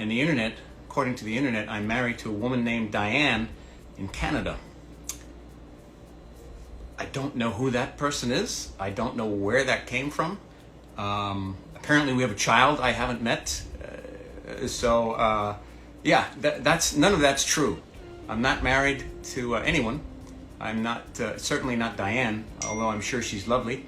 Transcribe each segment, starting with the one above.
in the internet, according to the internet, I'm married to a woman named Diane in Canada. I don't know who that person is. I don't know where that came from. Apparently we have a child I haven't met. Yeah, that's none of that's true. I'm not married to anyone. I'm not certainly not Diane, although I'm sure she's lovely.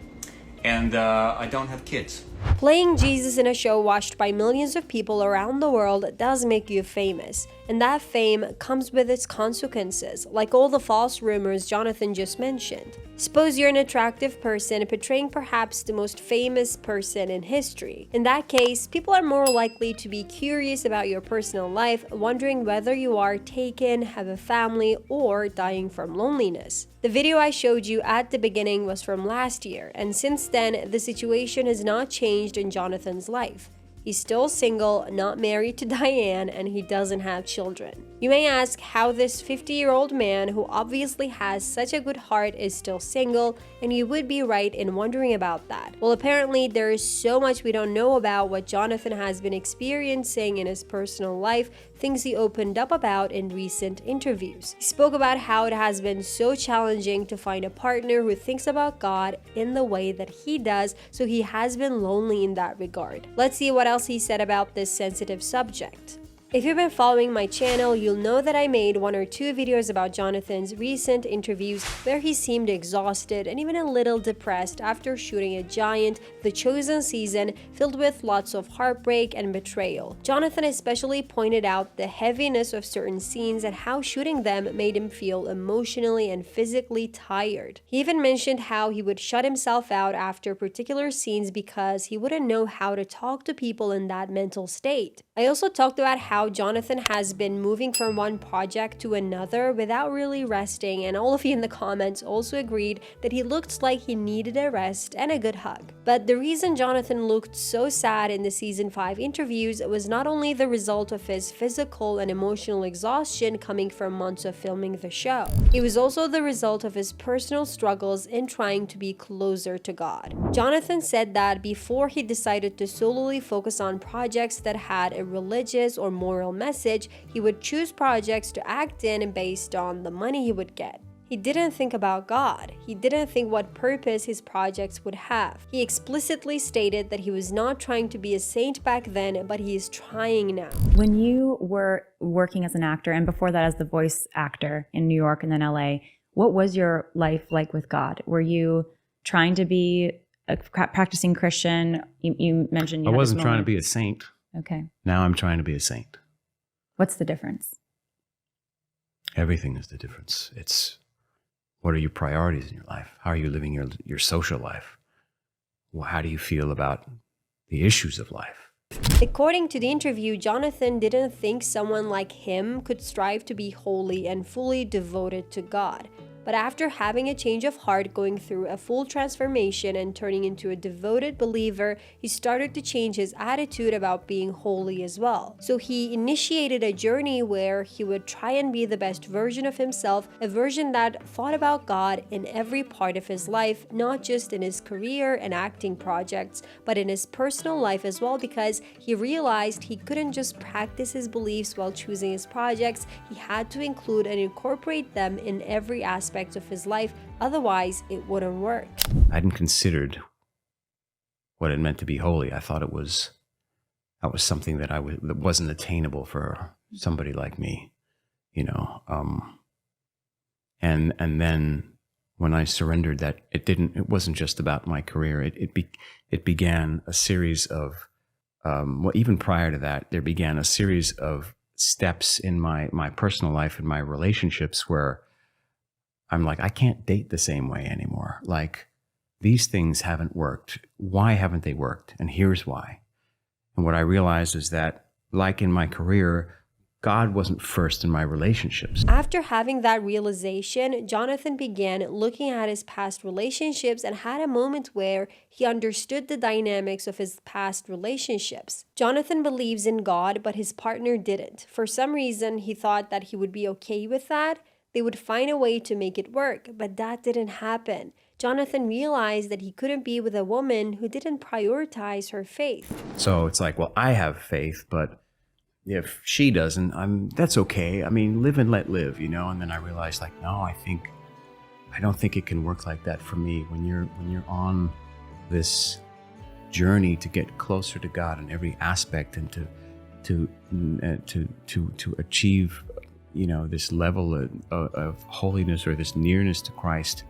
And I don't have kids. Playing Jesus in a show watched by millions of people around the world does make you famous, and that fame comes with its consequences, like all the false rumors Jonathan just mentioned. Suppose you're an attractive person portraying perhaps the most famous person in history. In that case, people are more likely to be curious about your personal life, wondering whether you are taken, have a family, or dying from loneliness. The video I showed you at the beginning was from last year, and since then, the situation has not changed in Jonathan's life. He's still single, not married to Diane, and he doesn't have children. You may ask how this 50-year-old man who obviously has such a good heart is still single, and you would be right in wondering about that. Well, apparently there is so much we don't know about what Jonathan has been experiencing in his personal life, things he opened up about in recent interviews. He spoke about how it has been so challenging to find a partner who thinks about God in the way that he does, so he has been lonely in that regard. Let's see what else he said about this sensitive subject. If you've been following my channel, you'll know that I made 1 or 2 videos about Jonathan's recent interviews where he seemed exhausted and even a little depressed after shooting a giant The Chosen season filled with lots of heartbreak and betrayal. Jonathan especially pointed out the heaviness of certain scenes and how shooting them made him feel emotionally and physically tired. He even mentioned how he would shut himself out after particular scenes because he wouldn't know how to talk to people in that mental state. I also talked about how Jonathan has been moving from one project to another without really resting, and all of you in the comments also agreed that he looked like he needed a rest and a good hug. But the reason Jonathan looked so sad in the season 5 interviews was not only the result of his physical and emotional exhaustion coming from months of filming the show, it was also the result of his personal struggles in trying to be closer to God. Jonathan said that before he decided to solely focus on projects that had a religious or moral message, he would choose projects to act in based on the money he would get. He didn't think about God. He didn't think what purpose his projects would have. He explicitly stated that he was not trying to be a saint back then, but he is trying now. When you were working as an actor, and before that as the voice actor in New York and then LA, what was your life like with God? Were you trying to be a practicing Christian? You mentioned I wasn't trying to be a saint. Okay. Now I'm trying to be a saint. What's the difference? Everything is the difference. It's what are your priorities in your life? How are you living your social life? Well, how do you feel about the issues of life? According to the interview, Jonathan didn't think someone like him could strive to be holy and fully devoted to God. But after having a change of heart, going through a full transformation and turning into a devoted believer, he started to change his attitude about being holy as well. So he initiated a journey where he would try and be the best version of himself, a version that thought about God in every part of his life, not just in his career and acting projects, but in his personal life as well, because he realized he couldn't just practice his beliefs while choosing his projects. He had to include and incorporate them in every aspect of his life, otherwise it wouldn't work. I hadn't considered what it meant to be holy. I thought that was something that that wasn't attainable for somebody like me, you know. And then when I surrendered that, it wasn't just about my career. It began a series of well, even prior to that, there began a series of steps in my personal life and my relationships where I'm like, I can't date the same way anymore. Like, these things haven't worked. Why haven't they worked? And here's why. And what I realized is that, like in my career, God wasn't first in my relationships. After having that realization, Jonathan began looking at his past relationships and had a moment where he understood the dynamics of his past relationships. Jonathan believes in God, but his partner didn't. For some reason, he thought that he would be okay with that. They would find a way to make it work, but that didn't happen. Jonathan realized that he couldn't be with a woman who didn't prioritize her faith. So it's like, well, I have faith, but if she doesn't, that's okay. I mean, live and let live, you know. And then I realized, like, no, I don't think it can work like that for me. When you're on this journey to get closer to God in every aspect, and to achieve, you know, this level of holiness, or this nearness to Christ,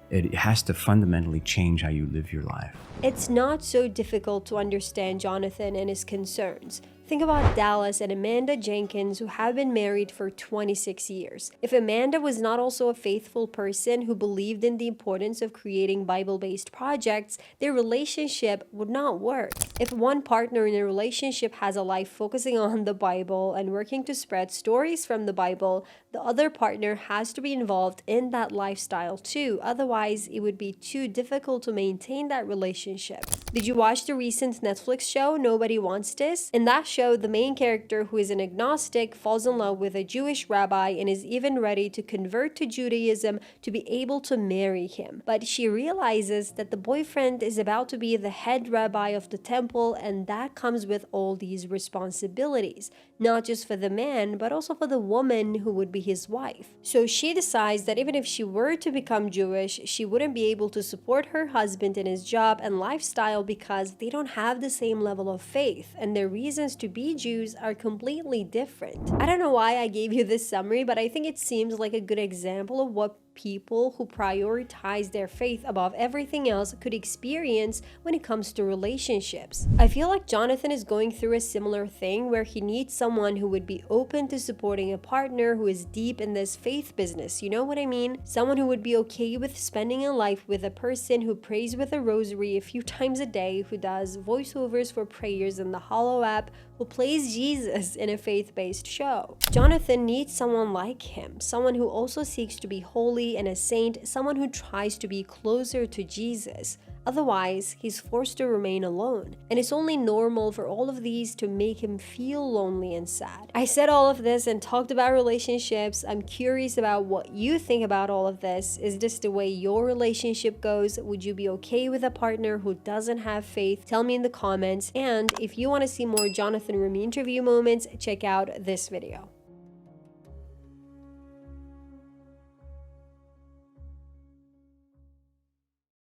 it has to fundamentally change how you live your life. It's not so difficult to understand Jonathan and his concerns. Think about Dallas and Amanda Jenkins, who have been married for 26 years. If Amanda was not also a faithful person who believed in the importance of creating Bible-based projects, their relationship would not work. If one partner in a relationship has a life focusing on the Bible and working to spread stories from the Bible, the other partner has to be involved in that lifestyle too. Otherwise, it would be too difficult to maintain that relationship. Did you watch the recent Netflix show, Nobody Wants This? In that show, the main character, who is an agnostic, falls in love with a Jewish rabbi and is even ready to convert to Judaism to be able to marry him. But she realizes that the boyfriend is about to be the head rabbi of the temple, and that comes with all these responsibilities, not just for the man, but also for the woman who would be his wife. So she decides that even if she were to become Jewish, she wouldn't be able to support her husband in his job and lifestyle because they don't have the same level of faith, and their reasons to be Jews are completely different. I don't know why I gave you this summary, but I think it seems like a good example of what people who prioritize their faith above everything else could experience when it comes to relationships. I feel like Jonathan is going through a similar thing where he needs someone who would be open to supporting a partner who is deep in this faith business, you know what I mean? Someone who would be okay with spending a life with a person who prays with a rosary a few times a day, who does voiceovers for prayers in the Hollow app, who plays Jesus in a faith-based show. Jonathan needs someone like him, someone who also seeks to be holy and a saint, someone who tries to be closer to Jesus. Otherwise, he's forced to remain alone. And it's only normal for all of these to make him feel lonely and sad. I said all of this and talked about relationships. I'm curious about what you think about all of this. Is this the way your relationship goes? Would you be okay with a partner who doesn't have faith? Tell me in the comments. And if you want to see more Jonathan Roumie interview moments, check out this video.